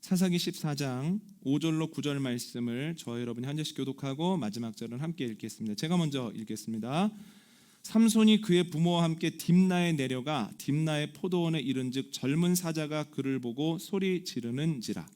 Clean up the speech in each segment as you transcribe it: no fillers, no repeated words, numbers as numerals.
사사기 14장 5절로 9절 말씀을 저와 여러분이 한 절씩 교독하고 마지막 절은 함께 읽겠습니다. 제가 먼저 읽겠습니다. 삼손이 그의 부모와 함께 딥나에 내려가 딥나의 포도원에 이른즉 젊은 사자가 그를 보고 소리 지르는지라.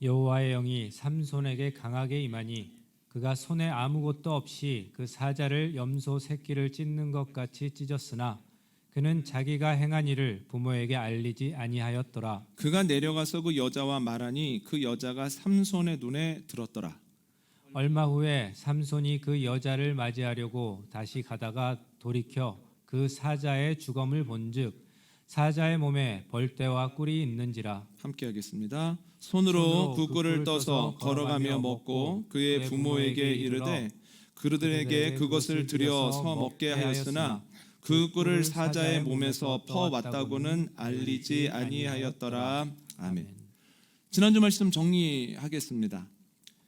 여호와의 영이 삼손에게 강하게 임하니 그가 손에 아무것도 없이 그 사자를 염소 새끼를 찢는 것 같이 찢었으나 그는 자기가 행한 일을 부모에게 알리지 아니하였더라. 그가 내려가서 그 여자와 말하니 그 여자가 삼손의 눈에 들었더라. 얼마 후에 삼손이 그 여자를 맞이하려고 다시 가다가 돌이켜 그 사자의 주검을 본즉 사자의 몸에 벌떼와 꿀이 있는지라. 함께 하겠습니다. 손으로 그 꿀을 떠서 걸어가며 먹고 그의 부모에게 이르되 그들에게 그것을 들여서 먹게 하였으나 그 꿀을 사자의 몸에서 퍼왔다고는 알리지 아니하였더라. 아멘. 지난주 말씀 정리하겠습니다.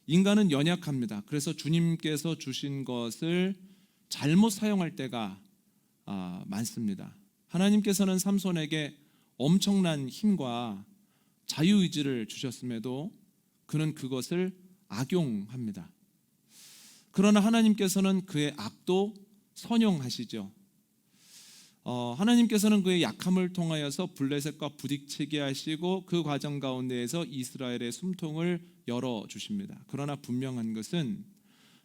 인간은 연약합니다. 그래서 주님께서 주신 것을 잘못 사용할 때가 많습니다. 하나님께서는 삼손에게 엄청난 힘과 자유의지를 주셨음에도 그는 그것을 악용합니다. 그러나 하나님께서는 그의 악도 선용하시죠. 하나님께서는 그의 약함을 통하여서 블레셋과 부딪히게 하시고 그 과정 가운데에서 이스라엘의 숨통을 열어주십니다. 그러나 분명한 것은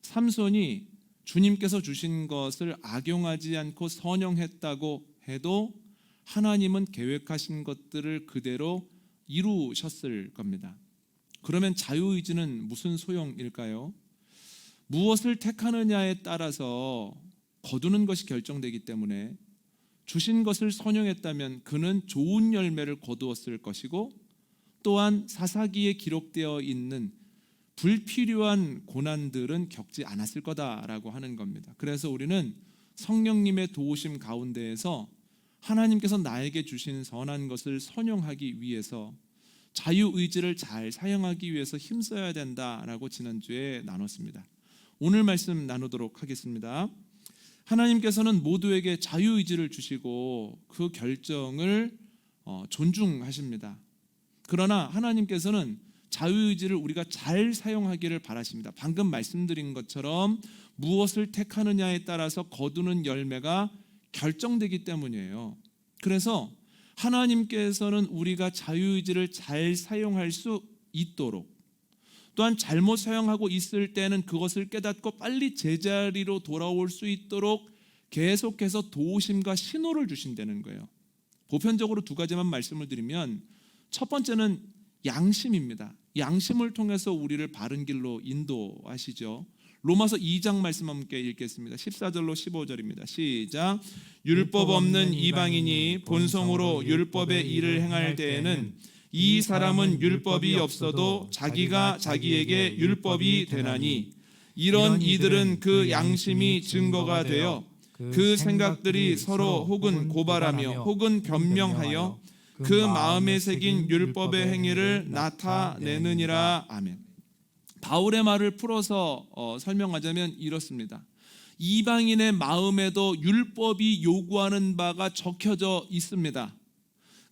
삼손이 주님께서 주신 것을 악용하지 않고 선용했다고 해도 하나님은 계획하신 것들을 그대로 이루셨을 겁니다. 그러면 자유의지는 무슨 소용일까요? 무엇을 택하느냐에 따라서 거두는 것이 결정되기 때문에 주신 것을 선용했다면 그는 좋은 열매를 거두었을 것이고 또한 사사기에 기록되어 있는 불필요한 고난들은 겪지 않았을 거다라고 하는 겁니다. 그래서 우리는 성령님의 도우심 가운데에서 하나님께서 나에게 주신 선한 것을 선용하기 위해서 자유의지를 잘 사용하기 위해서 힘써야 된다라고 지난주에 나눴습니다. 오늘 말씀 나누도록 하겠습니다. 하나님께서는 모두에게 자유의지를 주시고 그 결정을 존중하십니다. 그러나 하나님께서는 자유의지를 우리가 잘 사용하기를 바라십니다. 방금 말씀드린 것처럼 무엇을 택하느냐에 따라서 거두는 열매가 결정되기 때문이에요. 그래서 하나님께서는 우리가 자유의지를 잘 사용할 수 있도록 또한 잘못 사용하고 있을 때는 그것을 깨닫고 빨리 제자리로 돌아올 수 있도록 계속해서 도우심과 신호를 주신다는 거예요. 보편적으로 두 가지만 말씀을 드리면 첫 번째는 양심입니다. 양심을 통해서 우리를 바른 길로 인도하시죠. 로마서 2장 말씀 함께 읽겠습니다. 14절로 15절입니다. 시작. 율법 없는 이방인이 본성으로 율법의 일을 행할 때에는 이 사람은 율법이 없어도 자기가 자기에게 율법이 되나니 이런 이들은 그 양심이 증거가 되어 그 생각들이 서로 혹은 고발하며 혹은 변명하여 그 마음에 새긴 율법의 행위를 나타내느니라. 아멘. 바울의 말을 풀어서 설명하자면 이렇습니다. 이방인의 마음에도 율법이 요구하는 바가 적혀져 있습니다.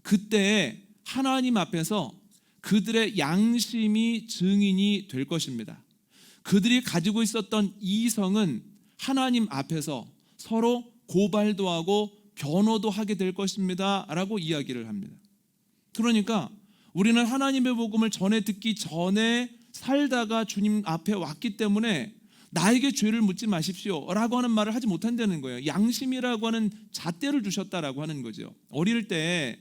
그때 하나님 앞에서 그들의 양심이 증인이 될 것입니다. 그들이 가지고 있었던 이성은 하나님 앞에서 서로 고발도 하고 변호도 하게 될 것입니다 라고 이야기를 합니다. 그러니까 우리는 하나님의 복음을 전에 듣기 전에 살다가 주님 앞에 왔기 때문에 나에게 죄를 묻지 마십시오 라고 하는 말을 하지 못한다는 거예요. 양심이라고 하는 잣대를 주셨다라고 하는 거죠. 어릴 때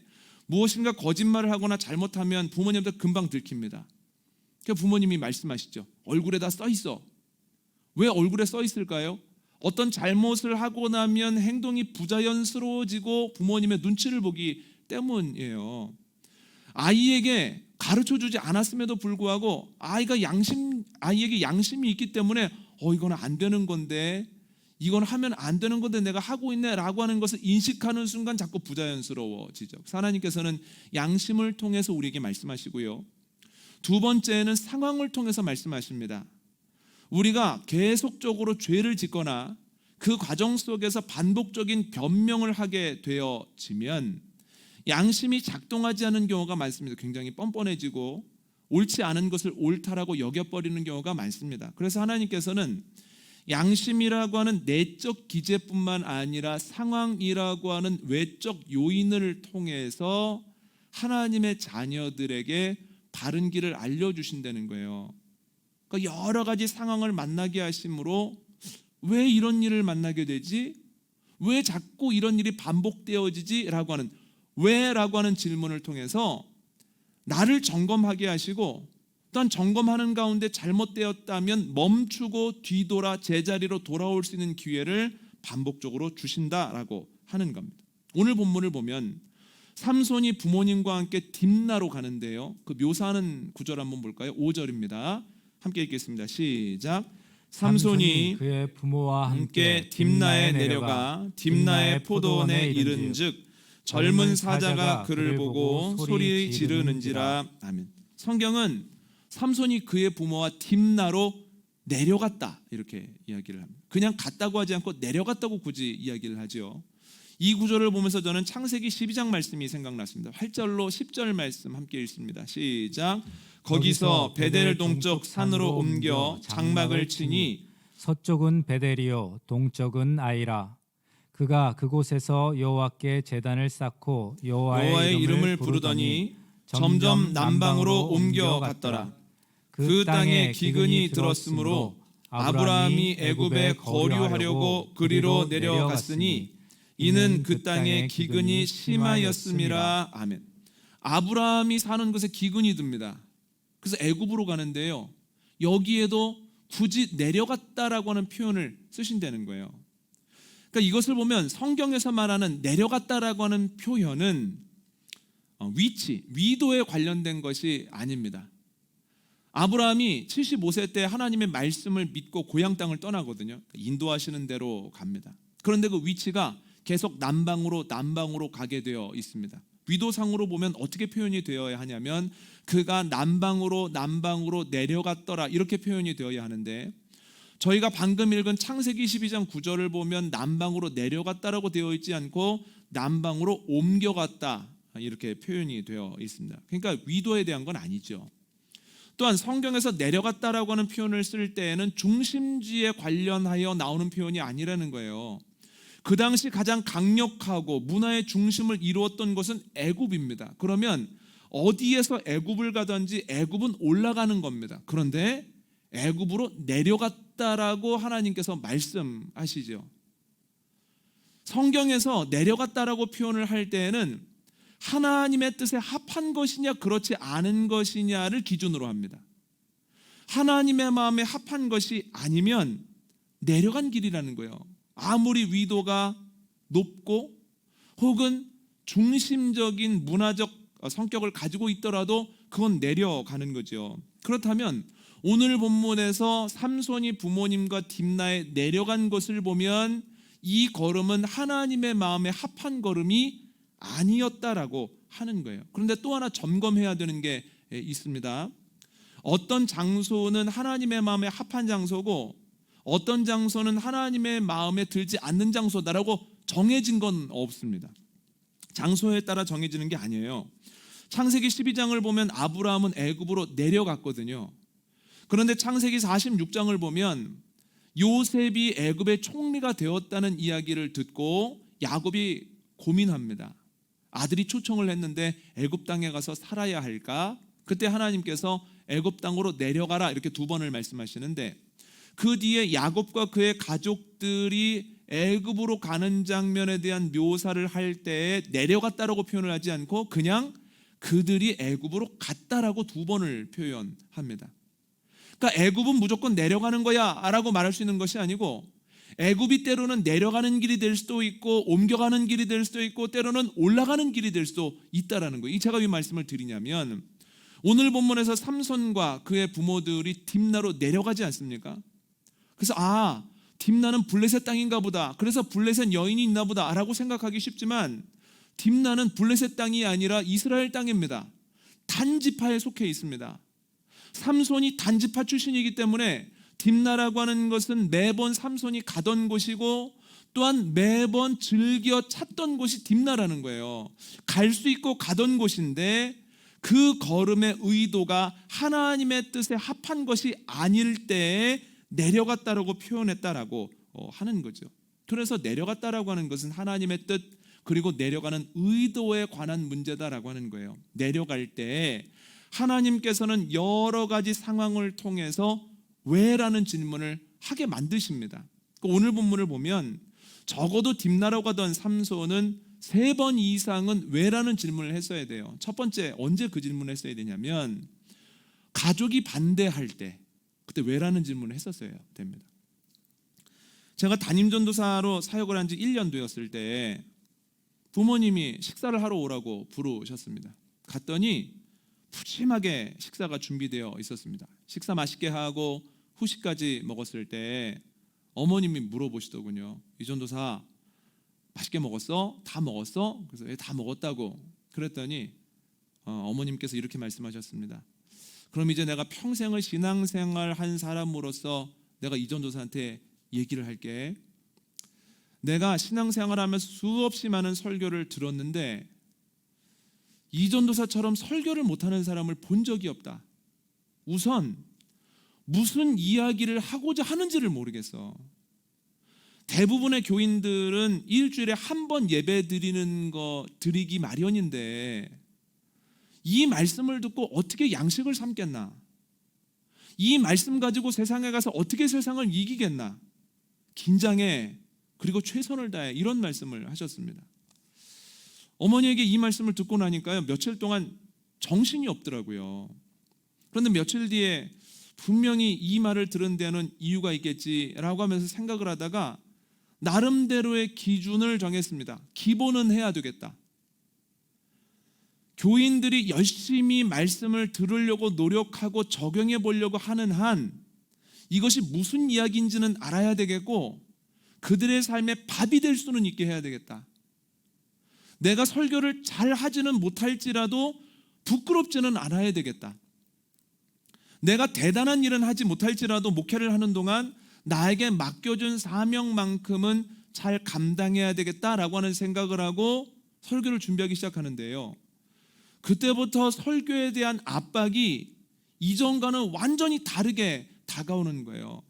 무엇인가 거짓말을 하거나 잘못하면 부모님한테 금방 들킵니다. 그러니까 부모님이 말씀하시죠. 얼굴에다 써 있어. 왜 얼굴에 써 있을까요? 어떤 잘못을 하고 나면 행동이 부자연스러워지고 부모님의 눈치를 보기 때문이에요. 아이에게 가르쳐주지 않았음에도 불구하고 아이에게 양심이 있기 때문에 이거는 안 되는 건데 이건 하면 안 되는 건데 내가 하고 있네 라고 하는 것을 인식하는 순간 자꾸 부자연스러워지죠. 하나님께서는 양심을 통해서 우리에게 말씀하시고요. 두 번째는 상황을 통해서 말씀하십니다. 우리가 계속적으로 죄를 짓거나 그 과정 속에서 반복적인 변명을 하게 되어지면 양심이 작동하지 않은 경우가 많습니다. 굉장히 뻔뻔해지고 옳지 않은 것을 옳다라고 여겨버리는 경우가 많습니다. 그래서 하나님께서는 양심이라고 하는 내적 기제뿐만 아니라 상황이라고 하는 외적 요인을 통해서 하나님의 자녀들에게 바른 길을 알려주신다는 거예요. 그러니까 여러 가지 상황을 만나게 하심으로 왜 이런 일을 만나게 되지? 왜 자꾸 이런 일이 반복되어지지? 라고 하는 왜라고 하는 질문을 통해서 나를 점검하게 하시고 또한 점검하는 가운데 잘못되었다면 멈추고 뒤돌아 제자리로 돌아올 수 있는 기회를 반복적으로 주신다라고 하는 겁니다. 오늘 본문을 보면 삼손이 부모님과 함께 딥나로 가는데요. 그 묘사하는 구절 한번 볼까요? 5절입니다. 함께 읽겠습니다. 시작. 삼손이 그의 부모와 함께 딥나에 내려가 딥나의 포도원에 이른즉 젊은 사자가 그를 보고 소리 지르는지라. 아멘. 성경은 삼손이 그의 부모와 딥나로 내려갔다 이렇게 이야기를 합니다. 그냥 갔다고 하지 않고 내려갔다고 굳이 이야기를 하죠. 이 구절을 보면서 저는 창세기 12장 말씀이 생각났습니다. 8절로 10절 말씀 함께 읽습니다. 시작. 거기서 베델 동쪽 산으로 옮겨 장막을 치니 서쪽은 베델이요 동쪽은 아이라. 그가 그곳에서 여호와께 제단을 쌓고 여호와의 이름을 부르더니 점점 남방으로 옮겨갔더라. 그 땅에 기근이 들었으므로 아브라함이 애굽에 거류하려고 그리로 내려갔으니 이는 그 땅에 기근이 심하였음이라. 아멘. 아브라함이 사는 곳에 기근이 듭니다. 그래서 애굽으로 가는데요. 여기에도 굳이 내려갔다라고 하는 표현을 쓰신다는 거예요. 그러니까 이것을 보면 성경에서 말하는 내려갔다라고 하는 표현은 위치, 위도에 관련된 것이 아닙니다. 아브라함이 75세 때 하나님의 말씀을 믿고 고향 땅을 떠나거든요. 인도하시는 대로 갑니다. 그런데 그 위치가 계속 남방으로 가게 되어 있습니다. 위도상으로 보면 어떻게 표현이 되어야 하냐면 그가 남방으로 내려갔더라 이렇게 표현이 되어야 하는데 저희가 방금 읽은 창세기 12장 9절을 보면 남방으로 내려갔다라고 되어 있지 않고 남방으로 옮겨갔다 이렇게 표현이 되어 있습니다. 그러니까 위도에 대한 건 아니죠. 또한 성경에서 내려갔다라고 하는 표현을 쓸 때에는 중심지에 관련하여 나오는 표현이 아니라는 거예요. 그 당시 가장 강력하고 문화의 중심을 이루었던 것은 애굽입니다. 그러면 어디에서 애굽을 가든지 애굽은 올라가는 겁니다. 그런데 애굽으로 내려갔다라고 하나님께서 말씀하시죠. 성경에서 내려갔다라고 표현을 할 때에는 하나님의 뜻에 합한 것이냐 그렇지 않은 것이냐를 기준으로 합니다. 하나님의 마음에 합한 것이 아니면 내려간 길이라는 거예요. 아무리 위도가 높고 혹은 중심적인 문화적 성격을 가지고 있더라도 그건 내려가는 거죠. 그렇다면 오늘 본문에서 삼손이 부모님과 딥나에 내려간 것을 보면 이 걸음은 하나님의 마음에 합한 걸음이 아니었다라고 하는 거예요. 그런데 또 하나 점검해야 되는 게 있습니다. 어떤 장소는 하나님의 마음에 합한 장소고 어떤 장소는 하나님의 마음에 들지 않는 장소다라고 정해진 건 없습니다. 장소에 따라 정해지는 게 아니에요. 창세기 12장을 보면 아브라함은 애굽으로 내려갔거든요. 그런데 창세기 46장을 보면 요셉이 애굽의 총리가 되었다는 이야기를 듣고 야곱이 고민합니다. 아들이 초청을 했는데 애굽 땅에 가서 살아야 할까? 그때 하나님께서 애굽 땅으로 내려가라 이렇게 2번을 말씀하시는데 그 뒤에 야곱과 그의 가족들이 애굽으로 가는 장면에 대한 묘사를 할 때에 내려갔다라고 표현을 하지 않고 그냥 그들이 애굽으로 갔다라고 2번을 표현합니다. 그러니까 애굽은 무조건 내려가는 거야 라고 말할 수 있는 것이 아니고 애굽이 때로는 내려가는 길이 될 수도 있고 옮겨가는 길이 될 수도 있고 때로는 올라가는 길이 될 수도 있다라는 거예요. 제가 왜 말씀을 드리냐면 오늘 본문에서 삼손과 그의 부모들이 딥나로 내려가지 않습니까? 그래서 딥나는 블레셋 땅인가 보다. 그래서 블레셋 여인이 있나 보다 라고 생각하기 쉽지만 딥나는 블레셋 땅이 아니라 이스라엘 땅입니다. 단지파에 속해 있습니다. 삼손이 단지파 출신이기 때문에 딥나라고 하는 것은 매번 삼손이 가던 곳이고 또한 매번 즐겨 찾던 곳이 딥나라는 거예요. 갈 수 있고 가던 곳인데 그 걸음의 의도가 하나님의 뜻에 합한 것이 아닐 때에 내려갔다라고 표현했다라고 하는 거죠. 그래서 내려갔다라고 하는 것은 하나님의 뜻 그리고 내려가는 의도에 관한 문제다라고 하는 거예요. 내려갈 때 하나님께서는 여러 가지 상황을 통해서 왜라는 질문을 하게 만드십니다. 오늘 본문을 보면 적어도 딥나라로 가던 삼손은 3번 이상은 왜라는 질문을 했어야 돼요. 첫 번째, 언제 그 질문을 했어야 되냐면 가족이 반대할 때, 그때 왜라는 질문을 했었어야 됩니다. 제가 담임전도사로 사역을 한 지 1년 되었을 때 부모님이 식사를 하러 오라고 부르셨습니다. 갔더니 푸짐하게 식사가 준비되어 있었습니다. 식사 맛있게 하고 후식까지 먹었을 때 어머님이 물어보시더군요. 이 전도사 맛있게 먹었어? 다 먹었어? 그래서 다 먹었다고 그랬더니 어머님께서 이렇게 말씀하셨습니다. 그럼 이제 내가 평생을 신앙생활 한 사람으로서 내가 이 전도사한테 얘기를 할게. 내가 신앙생활하면서 수없이 많은 설교를 들었는데 이 전도사처럼 설교를 못하는 사람을 본 적이 없다. 우선 무슨 이야기를 하고자 하는지를 모르겠어. 대부분의 교인들은 일주일에 한 번 예배 드리기 마련인데 이 말씀을 듣고 어떻게 양식을 삼겠나? 이 말씀 가지고 세상에 가서 어떻게 세상을 이기겠나? 긴장해. 그리고 최선을 다해. 이런 말씀을 하셨습니다. 어머니에게 이 말씀을 듣고 나니까요, 며칠 동안 정신이 없더라고요. 그런데 며칠 뒤에 분명히 이 말을 들은 데는 이유가 있겠지라고 하면서 생각을 하다가 나름대로의 기준을 정했습니다. 기본은 해야 되겠다. 교인들이 열심히 말씀을 들으려고 노력하고 적용해 보려고 하는 한 이것이 무슨 이야기인지는 알아야 되겠고 그들의 삶에 밥이 될 수는 있게 해야 되겠다. 내가 설교를 잘 하지는 못할지라도 부끄럽지는 않아야 되겠다. 내가 대단한 일은 하지 못할지라도 목회를 하는 동안 나에게 맡겨준 사명만큼은 잘 감당해야 되겠다라고 하는 생각을 하고 설교를 준비하기 시작하는데요. 그때부터 설교에 대한 압박이 이전과는 완전히 다르게 다가오는 거예요.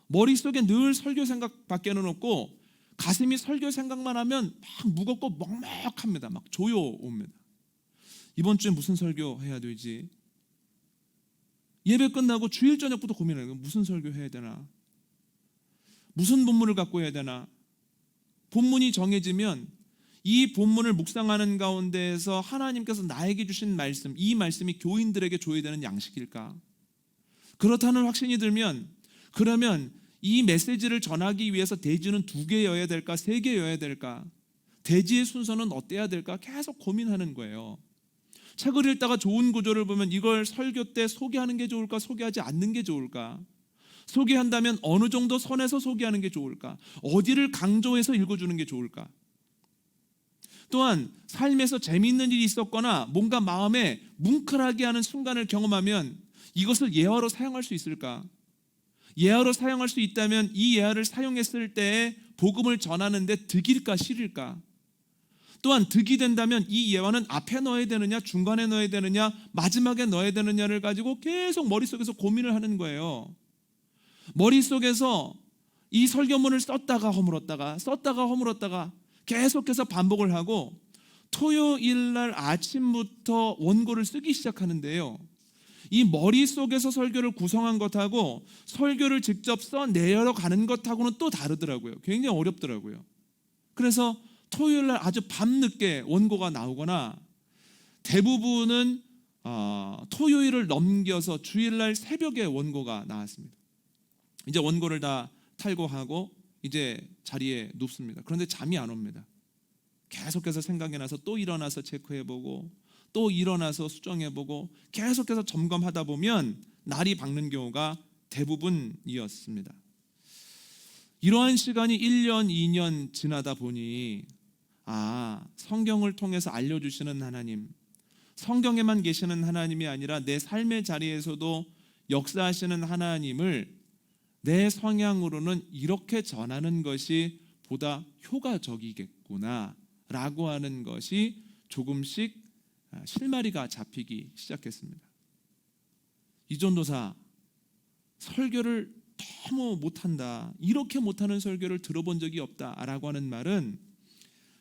머릿속에 늘 설교 생각밖에는 없고 가슴이 설교 생각만 하면 막 무겁고 먹먹합니다. 막 조여옵니다. 이번 주에 무슨 설교 해야 되지? 예배 끝나고 주일 저녁부터 고민해요. 무슨 설교 해야 되나? 무슨 본문을 갖고 해야 되나? 본문이 정해지면 이 본문을 묵상하는 가운데에서 하나님께서 나에게 주신 말씀, 이 말씀이 교인들에게 줘야 되는 양식일까? 그렇다는 확신이 들면 그러면 이 메시지를 전하기 위해서 대지는 2개여야 될까? 3개여야 될까? 대지의 순서는 어때야 될까? 계속 고민하는 거예요. 책을 읽다가 좋은 구조를 보면 이걸 설교 때 소개하는 게 좋을까? 소개하지 않는 게 좋을까? 소개한다면 어느 정도 선에서 소개하는 게 좋을까? 어디를 강조해서 읽어주는 게 좋을까? 또한 삶에서 재미있는 일이 있었거나 뭔가 마음에 뭉클하게 하는 순간을 경험하면 이것을 예화로 사용할 수 있을까? 예화로 사용할 수 있다면 이 예화를 사용했을 때 복음을 전하는데 득일까 실일까? 또한 득이 된다면 이 예화는 앞에 넣어야 되느냐 중간에 넣어야 되느냐 마지막에 넣어야 되느냐를 가지고 계속 머릿속에서 고민을 하는 거예요. 머릿속에서 이 설교문을 썼다가 허물었다가 계속해서 반복을 하고 토요일 날 아침부터 원고를 쓰기 시작하는데요. 이 머릿속에서 설교를 구성한 것하고 설교를 직접 써내려 가는 것하고는 또 다르더라고요. 굉장히 어렵더라고요. 그래서 토요일 날 아주 밤늦게 원고가 나오거나 대부분은 토요일을 넘겨서 주일 날 새벽에 원고가 나왔습니다. 이제 원고를 다 탈고하고 이제 자리에 눕습니다. 그런데 잠이 안 옵니다. 계속해서 생각이 나서 또 일어나서 체크해보고 또 일어나서 수정해보고 계속해서 점검하다 보면 날이 밝는 경우가 대부분이었습니다. 이러한 시간이 1년, 2년 지나다 보니 성경을 통해서 알려주시는 하나님, 성경에만 계시는 하나님이 아니라 내 삶의 자리에서도 역사하시는 하나님을 내 성향으로는 이렇게 전하는 것이 보다 효과적이겠구나 라고 하는 것이 조금씩 실마리가 잡히기 시작했습니다. 이전도사, 설교를 너무 못한다, 이렇게 못하는 설교를 들어본 적이 없다라고 하는 말은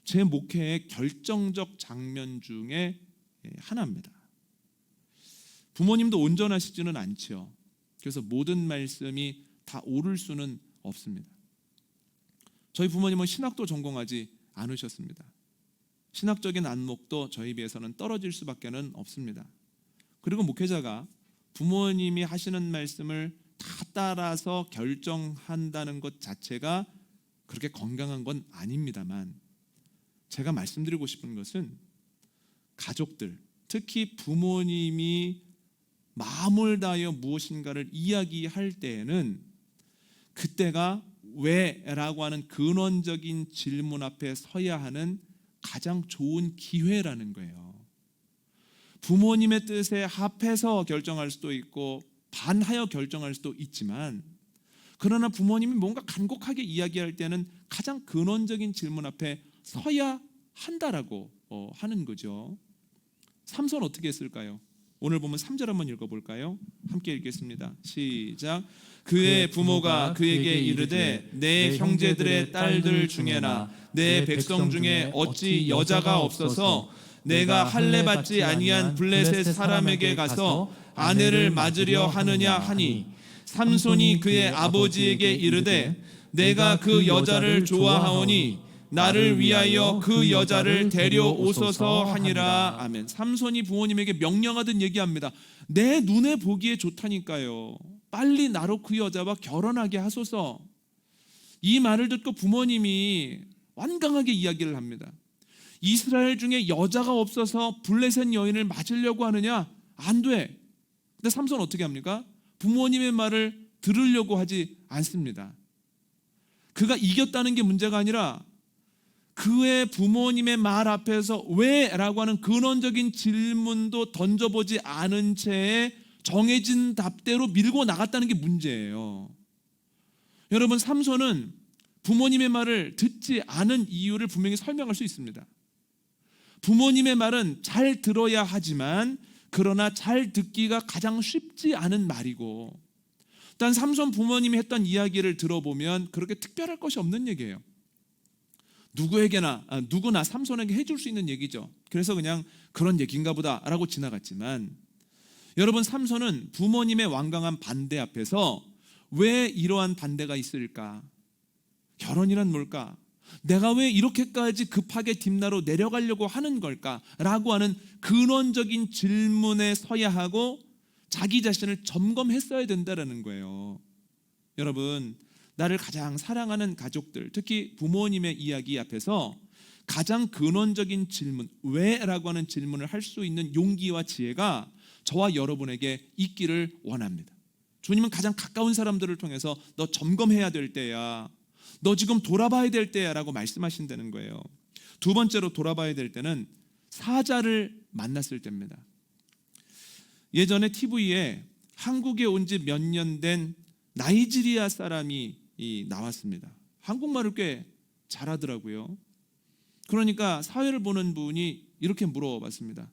제 목회의 결정적 장면 중에 하나입니다. 부모님도 온전하시지는 않죠. 그래서 모든 말씀이 다 옳을 수는 없습니다. 저희 부모님은 신학도 전공하지 않으셨습니다. 신학적인 안목도 저희 비해서는 떨어질 수밖에 없습니다. 그리고 목회자가 부모님이 하시는 말씀을 다 따라서 결정한다는 것 자체가 그렇게 건강한 건 아닙니다만, 제가 말씀드리고 싶은 것은 가족들, 특히 부모님이 마음을 다하여 무엇인가를 이야기할 때에는 그때가 왜라고 하는 근원적인 질문 앞에 서야 하는 가장 좋은 기회라는 거예요. 부모님의 뜻에 합해서 결정할 수도 있고 반하여 결정할 수도 있지만, 그러나 부모님이 뭔가 간곡하게 이야기할 때는 가장 근원적인 질문 앞에 서야 한다라고 하는 거죠. 삼손 어떻게 했을까요? 오늘 보면 3절 한번 읽어볼까요? 함께 읽겠습니다. 시작. 그의 부모가 그에게 이르되 내 형제들의 딸들 중에나 내 백성 중에 어찌 여자가 없어서 내가 할례 받지 아니한 블레셋 사람에게 가서 아내를 맞으려 하느냐 하니, 삼손이 그의 아버지에게 이르되 내가 그 여자를 좋아하오니 나를 위하여 그 여자를 데려오소서 하니라. 아멘. 삼손이 부모님에게 명령하듯 얘기합니다. 내 눈에 보기에 좋다니까요. 빨리 나로 그 여자와 결혼하게 하소서. 이 말을 듣고 부모님이 완강하게 이야기를 합니다. 이스라엘 중에 여자가 없어서 블레셋 여인을 맞으려고 하느냐? 안 돼. 근데 삼손 어떻게 합니까? 부모님의 말을 들으려고 하지 않습니다. 그가 이겼다는 게 문제가 아니라 그의 부모님의 말 앞에서 왜라고 하는 근원적인 질문도 던져보지 않은 채에 정해진 답대로 밀고 나갔다는 게 문제예요. 여러분, 삼손은 부모님의 말을 듣지 않은 이유를 분명히 설명할 수 있습니다. 부모님의 말은 잘 들어야 하지만 그러나 잘 듣기가 가장 쉽지 않은 말이고, 단 삼손 부모님이 했던 이야기를 들어보면 그렇게 특별할 것이 없는 얘기예요. 누구나 삼손에게 해줄 수 있는 얘기죠. 그래서 그냥 그런 얘기인가 보다라고 지나갔지만, 여러분, 삼손은 부모님의 완강한 반대 앞에서 왜 이러한 반대가 있을까? 결혼이란 뭘까? 내가 왜 이렇게까지 급하게 딥나로 내려가려고 하는 걸까? 라고 하는 근원적인 질문에 서야 하고 자기 자신을 점검했어야 된다는 거예요. 여러분, 나를 가장 사랑하는 가족들, 특히 부모님의 이야기 앞에서 가장 근원적인 질문, 왜라고 하는 질문을 할 수 있는 용기와 지혜가 저와 여러분에게 있기를 원합니다. 주님은 가장 가까운 사람들을 통해서 너 점검해야 될 때야, 너 지금 돌아봐야 될 때야 라고 말씀하신다는 거예요. 두 번째로 돌아봐야 될 때는 사자를 만났을 때입니다. 예전에 TV에 한국에 온 지 몇 년 된 나이지리아 사람이 나왔습니다. 한국말을 꽤 잘하더라고요. 그러니까 사회를 보는 분이 이렇게 물어봤습니다.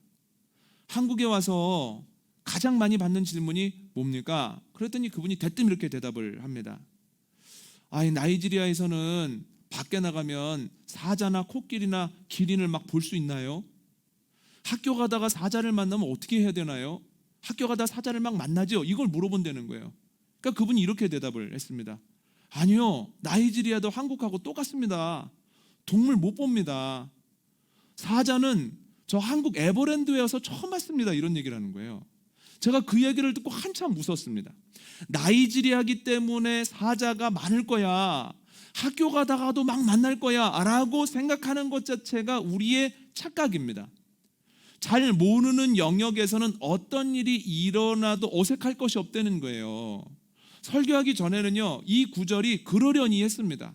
한국에 와서 가장 많이 받는 질문이 뭡니까? 그랬더니 그분이 대뜸 이렇게 대답을 합니다. 나이지리아에서는 밖에 나가면 사자나 코끼리나 기린을 막 볼 수 있나요? 학교 가다가 사자를 만나면 어떻게 해야 되나요? 학교 가다 사자를 막 만나죠? 이걸 물어본다는 거예요. 그러니까 그분이 이렇게 대답을 했습니다. 아니요, 나이지리아도 한국하고 똑같습니다. 동물 못 봅니다. 사자는 저 한국 에버랜드에 와서 처음 봤습니다. 이런 얘기를 하는 거예요. 제가 그 얘기를 듣고 한참 웃었습니다. 나이지리아기 때문에 사자가 많을 거야, 학교 가다가도 막 만날 거야 라고 생각하는 것 자체가 우리의 착각입니다. 잘 모르는 영역에서는 어떤 일이 일어나도 어색할 것이 없다는 거예요. 설교하기 전에는요, 이 구절이 그러려니 했습니다.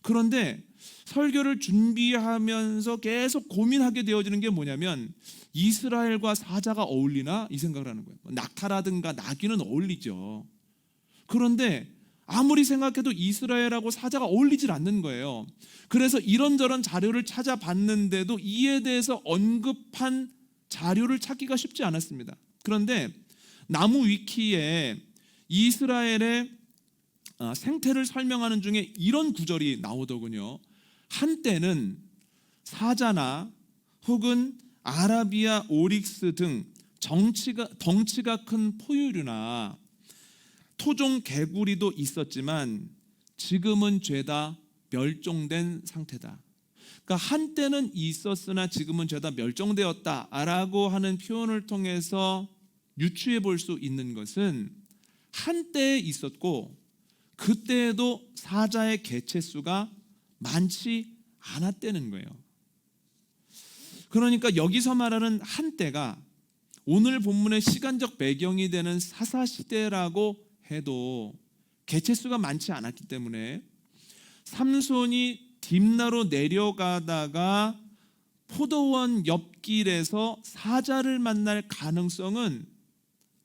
그런데 설교를 준비하면서 계속 고민하게 되어지는 게 뭐냐면, 이스라엘과 사자가 어울리나? 이 생각을 하는 거예요. 낙타라든가 나귀는 어울리죠. 그런데 아무리 생각해도 이스라엘하고 사자가 어울리질 않는 거예요. 그래서 이런저런 자료를 찾아봤는데도 이에 대해서 언급한 자료를 찾기가 쉽지 않았습니다. 그런데 나무 위키에 이스라엘의 생태를 설명하는 중에 이런 구절이 나오더군요. 한때는 사자나 혹은 아라비아 오릭스 등 덩치가 큰 포유류나 토종 개구리도 있었지만 지금은 죄다 멸종된 상태다. 그러니까 한때는 있었으나 지금은 죄다 멸종되었다라고 하는 표현을 통해서 유추해 볼 수 있는 것은 한때에 있었고 그때에도 사자의 개체수가 많지 않았다는 거예요. 그러니까 여기서 말하는 한때가 오늘 본문의 시간적 배경이 되는 사사시대라고 해도 개체수가 많지 않았기 때문에 삼손이 딥나로 내려가다가 포도원 옆길에서 사자를 만날 가능성은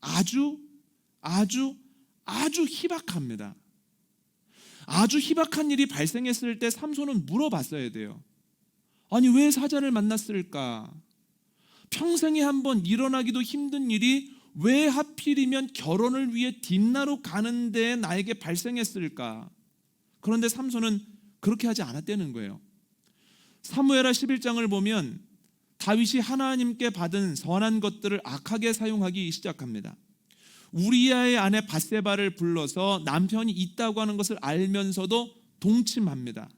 아주 희박합니다. 아주 희박한 일이 발생했을 때 삼손은 물어봤어야 돼요. 아니, 왜 사자를 만났을까? 평생에 한번 일어나기도 힘든 일이 왜 하필이면 결혼을 위해 딥나로 가는데 나에게 발생했을까? 그런데 삼손은 그렇게 하지 않았다는 거예요. 사무엘하 11장을 보면 다윗이 하나님께 받은 선한 것들을 악하게 사용하기 시작합니다. 우리아의 아내 밧세바를 불러서 남편이 있다고 하는 것을 알면서도 동침합니다.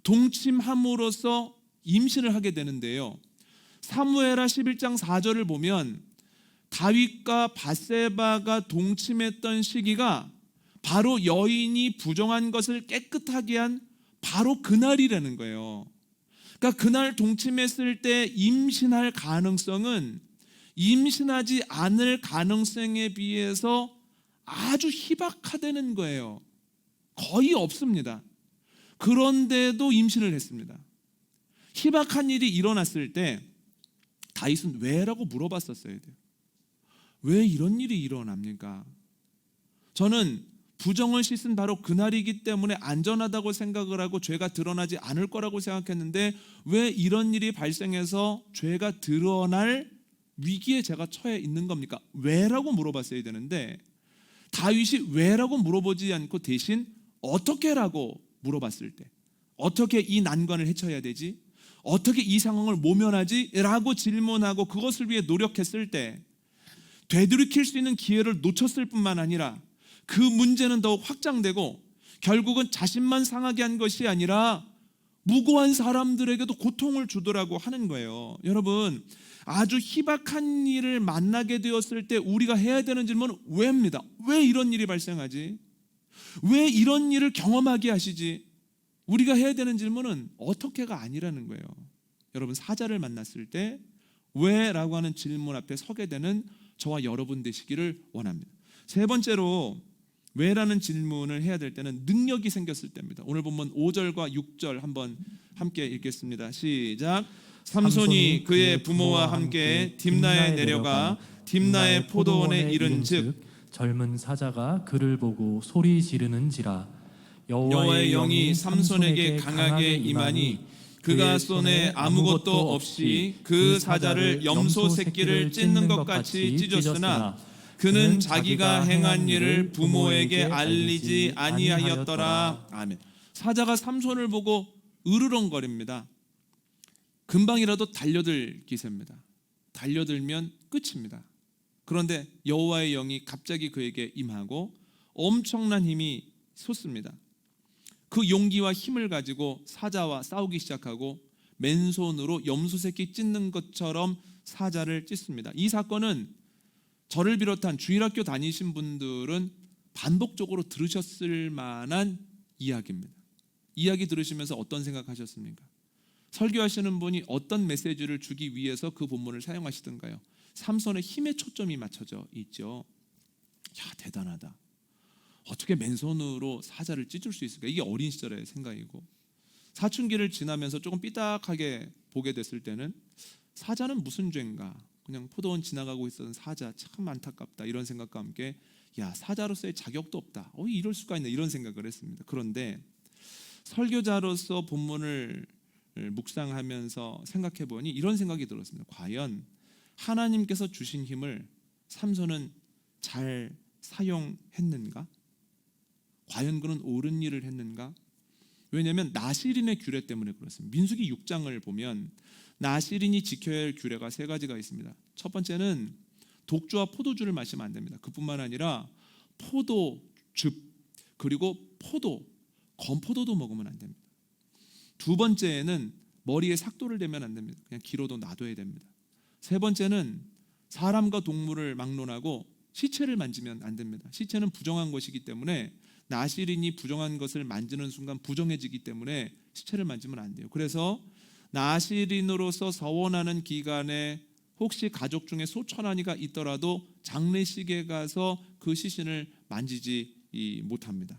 동침함으로써 임신을 하게 되는데요. 사무엘하 11장 4절을 보면 다윗과 밧세바가 동침했던 시기가 바로 여인이 부정한 것을 깨끗하게 한 바로 그날이라는 거예요. 그러니까 그날 동침했을 때 임신할 가능성은 임신하지 않을 가능성에 비해서 아주 희박하다는 거예요. 거의 없습니다. 그런데도 임신을 했습니다. 희박한 일이 일어났을 때 다윗은 왜라고 물어봤었어야 돼요. 왜 이런 일이 일어납니까? 저는 부정을 씻은 바로 그날이기 때문에 안전하다고 생각을 하고 죄가 드러나지 않을 거라고 생각했는데 왜 이런 일이 발생해서 죄가 드러날 위기에 제가 처해 있는 겁니까? 왜라고 물어봤어야 되는데 다윗이 왜라고 물어보지 않고 대신 어떻게라고 물어봤을 때, 어떻게 이 난관을 헤쳐야 되지? 어떻게 이 상황을 모면하지? 라고 질문하고 그것을 위해 노력했을 때 되돌이킬 수 있는 기회를 놓쳤을 뿐만 아니라 그 문제는 더욱 확장되고 결국은 자신만 상하게 한 것이 아니라 무고한 사람들에게도 고통을 주더라고 하는 거예요. 여러분, 아주 희박한 일을 만나게 되었을 때 우리가 해야 되는 질문은 왜입니다. 왜 이런 일이 발생하지? 왜 이런 일을 경험하게 하시지? 우리가 해야 되는 질문은 어떻게가 아니라는 거예요. 여러분, 사자를 만났을 때 왜라고 하는 질문 앞에 서게 되는 저와 여러분 되시기를 원합니다. 세 번째로 왜라는 질문을 해야 될 때는 능력이 생겼을 때입니다. 오늘 본문 5절과 6절 한번 함께 읽겠습니다. 시작. 삼손이 그의 부모와 함께 딥나에 내려가 딥나의 포도원에 이른즉 젊은 사자가 그를 보고 소리 지르는지라 여호와의 영이 삼손에게 강하게 임하니 그가 손에 아무것도 없이 그 사자를 염소 새끼를 찢는 것 같이 찢었으나 그는 자기가 행한 일을 부모에게 알리지 아니하였더라. 아멘. 사자가 삼손을 보고 으르렁거립니다. 금방이라도 달려들 기세입니다. 달려들면 끝입니다. 그런데 여호와의 영이 갑자기 그에게 임하고 엄청난 힘이 솟습니다. 그 용기와 힘을 가지고 사자와 싸우기 시작하고 맨손으로 염소 새끼 찢는 것처럼 사자를 찢습니다. 이 사건은 저를 비롯한 주일학교 다니신 분들은 반복적으로 들으셨을 만한 이야기입니다. 이야기 들으시면서 어떤 생각하셨습니까? 설교하시는 분이 어떤 메시지를 주기 위해서 그 본문을 사용하시던가요? 삼손의 힘에 초점이 맞춰져 있죠. 야, 대단하다. 어떻게 맨손으로 사자를 찢을 수 있을까? 이게 어린 시절의 생각이고, 사춘기를 지나면서 조금 삐딱하게 보게 됐을 때는 사자는 무슨 죄인가? 그냥 포도원 지나가고 있었던 사자, 참 안타깝다, 이런 생각과 함께 야, 사자로서의 자격도 없다, 이럴 수가 있나, 이런 생각을 했습니다. 그런데 설교자로서 본문을 묵상하면서 생각해 보니 이런 생각이 들었습니다. 과연 하나님께서 주신 힘을 삼손은 잘 사용했는가? 과연 그는 옳은 일을 했는가? 왜냐하면 나시린의 규례 때문에 그렇습니다. 민수기 6장을 보면 나시린이 지켜야 할 규례가 3가지가 있습니다. 첫 번째는 독주와 포도주를 마시면 안 됩니다. 그뿐만 아니라 포도즙 그리고 포도, 건포도도 먹으면 안 됩니다. 두 번째는 머리에 삭도를 대면 안 됩니다. 그냥 기로도 놔둬야 됩니다. 세 번째는 사람과 동물을 막론하고 시체를 만지면 안 됩니다. 시체는 부정한 것이기 때문에 나시린이 부정한 것을 만지는 순간 부정해지기 때문에 시체를 만지면 안 돼요. 그래서 나시린으로서 서원하는 기간에 혹시 가족 중에 소천하니가 있더라도 장례식에 가서 그 시신을 만지지 못합니다.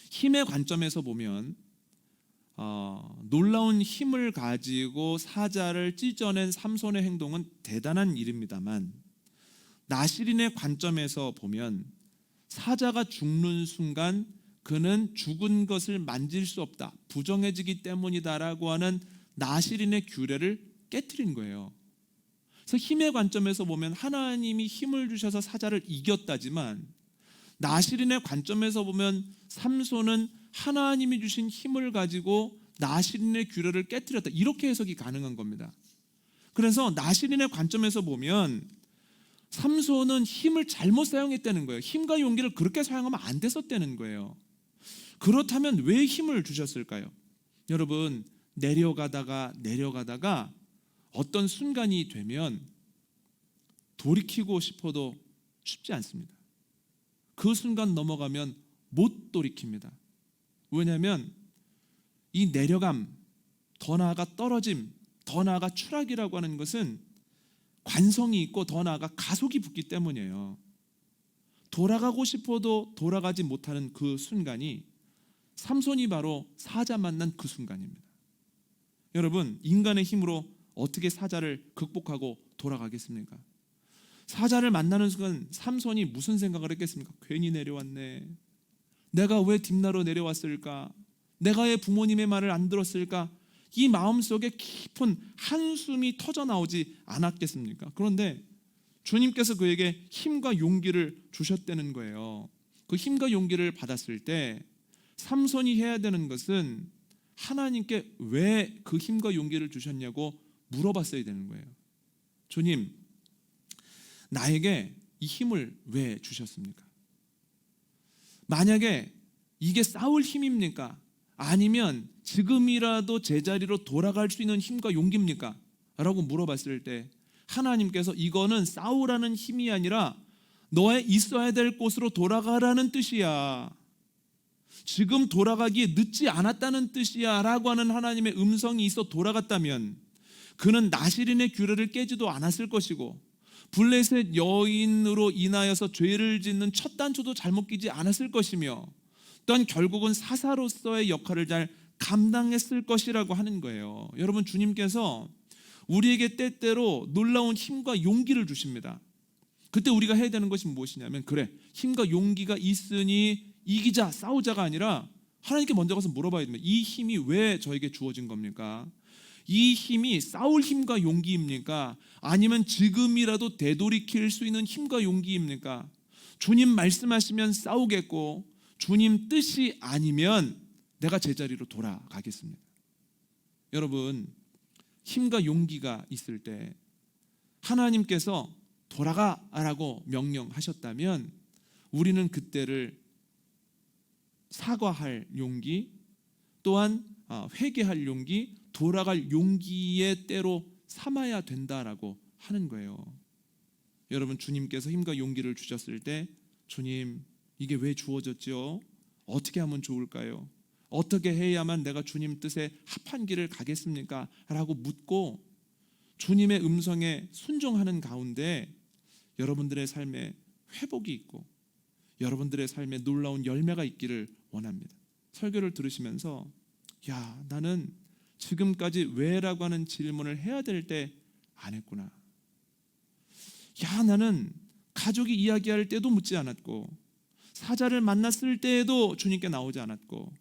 힘의 관점에서 보면 놀라운 힘을 가지고 사자를 찢어낸 삼손의 행동은 대단한 일입니다만 나시린의 관점에서 보면 사자가 죽는 순간 그는 죽은 것을 만질 수 없다, 부정해지기 때문이다라고 하는 나시린의 규례를 깨트린 거예요. 그래서 힘의 관점에서 보면 하나님이 힘을 주셔서 사자를 이겼다지만 나시린의 관점에서 보면 삼손은 하나님이 주신 힘을 가지고 나시린의 규례를 깨트렸다, 이렇게 해석이 가능한 겁니다. 그래서 나시린의 관점에서 보면 삼손은 힘을 잘못 사용했다는 거예요. 힘과 용기를 그렇게 사용하면 안 됐었다는 거예요. 그렇다면 왜 힘을 주셨을까요? 여러분, 내려가다가 어떤 순간이 되면 돌이키고 싶어도 쉽지 않습니다. 그 순간 넘어가면 못 돌이킵니다. 왜냐하면 이 내려감, 더 나아가 떨어짐, 더 나아가 추락이라고 하는 것은 관성이 있고 더 나아가 가속이 붙기 때문이에요. 돌아가고 싶어도 돌아가지 못하는 그 순간이 삼손이 바로 사자 만난 그 순간입니다. 여러분, 인간의 힘으로 어떻게 사자를 극복하고 돌아가겠습니까? 사자를 만나는 순간 삼손이 무슨 생각을 했겠습니까? 괜히 내려왔네. 내가 왜 딥나로 내려왔을까? 내가 왜 부모님의 말을 안 들었을까? 이 마음속에 깊은 한숨이 터져 나오지 않았겠습니까? 그런데 주님께서 그에게 힘과 용기를 주셨다는 거예요. 그 힘과 용기를 받았을 때 삼손이 해야 되는 것은 하나님께 왜 그 힘과 용기를 주셨냐고 물어봤어야 되는 거예요. 주님, 나에게 이 힘을 왜 주셨습니까? 만약에 이게 싸울 힘입니까? 아니면 지금이라도 제자리로 돌아갈 수 있는 힘과 용기입니까? 라고 물어봤을 때 하나님께서 이거는 싸우라는 힘이 아니라 너의 있어야 될 곳으로 돌아가라는 뜻이야. 지금 돌아가기에 늦지 않았다는 뜻이야 라고 하는 하나님의 음성이 있어 돌아갔다면 그는 나시린의 규례를 깨지도 않았을 것이고 블레셋 여인으로 인하여서 죄를 짓는 첫 단추도 잘못 끼지 않았을 것이며 또한 결국은 사사로서의 역할을 잘 감당했을 것이라고 하는 거예요. 여러분, 주님께서 우리에게 때때로 놀라운 힘과 용기를 주십니다. 그때 우리가 해야 되는 것이 무엇이냐면, 그래, 힘과 용기가 있으니 이기자, 싸우자가 아니라 하나님께 먼저 가서 물어봐야 됩니다. 이 힘이 왜 저에게 주어진 겁니까? 이 힘이 싸울 힘과 용기입니까? 아니면 지금이라도 되돌이킬 수 있는 힘과 용기입니까? 주님 말씀하시면 싸우겠고 주님 뜻이 아니면 내가 제자리로 돌아가겠습니다. 여러분, 힘과 용기가 있을 때 하나님께서 돌아가라고 명령하셨다면 우리는 그때를 사과할 용기, 또한 회개할 용기, 돌아갈 용기의 때로 삼아야 된다라고 하는 거예요. 여러분, 주님께서 힘과 용기를 주셨을 때 주님, 이게 왜 주어졌죠? 어떻게 하면 좋을까요? 어떻게 해야만 내가 주님 뜻에 합한 길을 가겠습니까? 라고 묻고 주님의 음성에 순종하는 가운데 여러분들의 삶에 회복이 있고 여러분들의 삶에 놀라운 열매가 있기를 원합니다. 설교를 들으시면서 나는 지금까지 왜라고 하는 질문을 해야 될 때 안 했구나. 나는 가족이 이야기할 때도 묻지 않았고 사자를 만났을 때에도 주님께 나오지 않았고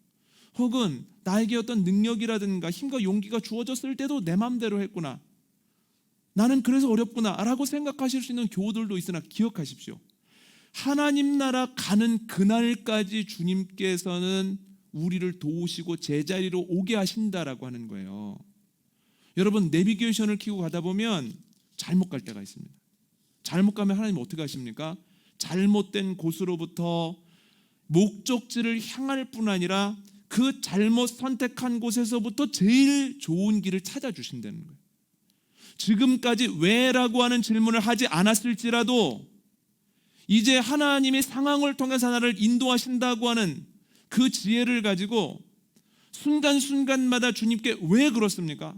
혹은 나에게 어떤 능력이라든가 힘과 용기가 주어졌을 때도 내 마음대로 했구나. 나는 그래서 어렵구나라고 생각하실 수 있는 교우들도 있으나 기억하십시오. 하나님 나라 가는 그날까지 주님께서는 우리를 도우시고 제자리로 오게 하신다라고 하는 거예요. 여러분, 내비게이션을 켜고 가다 보면 잘못 갈 때가 있습니다. 잘못 가면 하나님 어떻게 하십니까? 잘못된 곳으로부터 목적지를 향할 뿐 아니라 그 잘못 선택한 곳에서부터 제일 좋은 길을 찾아주신다는 거예요. 지금까지 왜라고 하는 질문을 하지 않았을지라도 이제 하나님이 상황을 통해서 나를 인도하신다고 하는 그 지혜를 가지고 순간순간마다 주님께 왜 그렇습니까?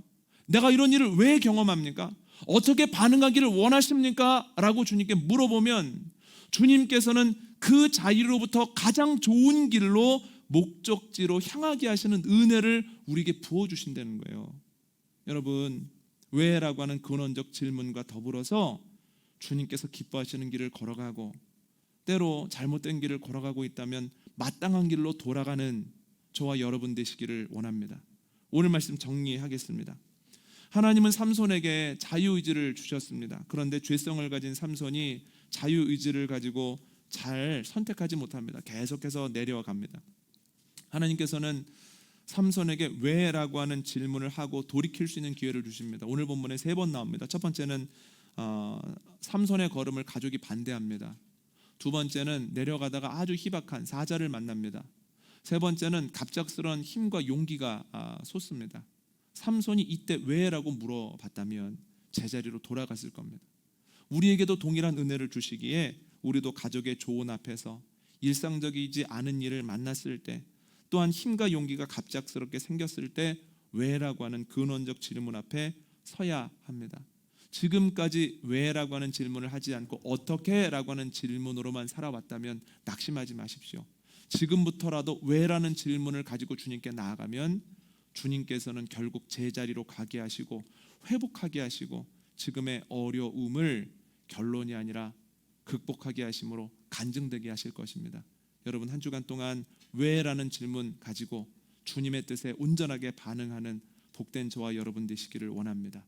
내가 이런 일을 왜 경험합니까? 어떻게 반응하기를 원하십니까? 라고 주님께 물어보면 주님께서는 그 자리로부터 가장 좋은 길로 목적지로 향하게 하시는 은혜를 우리에게 부어주신다는 거예요. 여러분, 왜라고 하는 근원적 질문과 더불어서 주님께서 기뻐하시는 길을 걸어가고 때로 잘못된 길을 걸어가고 있다면 마땅한 길로 돌아가는 저와 여러분 되시기를 원합니다. 오늘 말씀 정리하겠습니다. 하나님은 삼손에게 자유의지를 주셨습니다. 그런데 죄성을 가진 삼손이 자유의지를 가지고 잘 선택하지 못합니다. 계속해서 내려갑니다. 하나님께서는 삼손에게 왜라고 하는 질문을 하고 돌이킬 수 있는 기회를 주십니다. 오늘 본문에 3번 나옵니다. 첫 번째는 삼손의 걸음을 가족이 반대합니다. 두 번째는 내려가다가 아주 희박한 사자를 만납니다. 세 번째는 갑작스러운 힘과 용기가 솟습니다. 삼손이 이때 왜라고 물어봤다면 제자리로 돌아갔을 겁니다. 우리에게도 동일한 은혜를 주시기에 우리도 가족의 조언 앞에서 일상적이지 않은 일을 만났을 때 또한 힘과 용기가 갑작스럽게 생겼을 때 왜라고 하는 근원적 질문 앞에 서야 합니다. 지금까지 왜라고 하는 질문을 하지 않고 어떻게라고 하는 질문으로만 살아왔다면 낙심하지 마십시오. 지금부터라도 왜라는 질문을 가지고 주님께 나아가면 주님께서는 결국 제자리로 가게 하시고 회복하게 하시고 지금의 어려움을 결론이 아니라 극복하게 하심으로 간증되게 하실 것입니다. 여러분, 한 주간 동안 왜라는 질문 가지고 주님의 뜻에 온전하게 반응하는 복된 저와 여러분 되시기를 원합니다.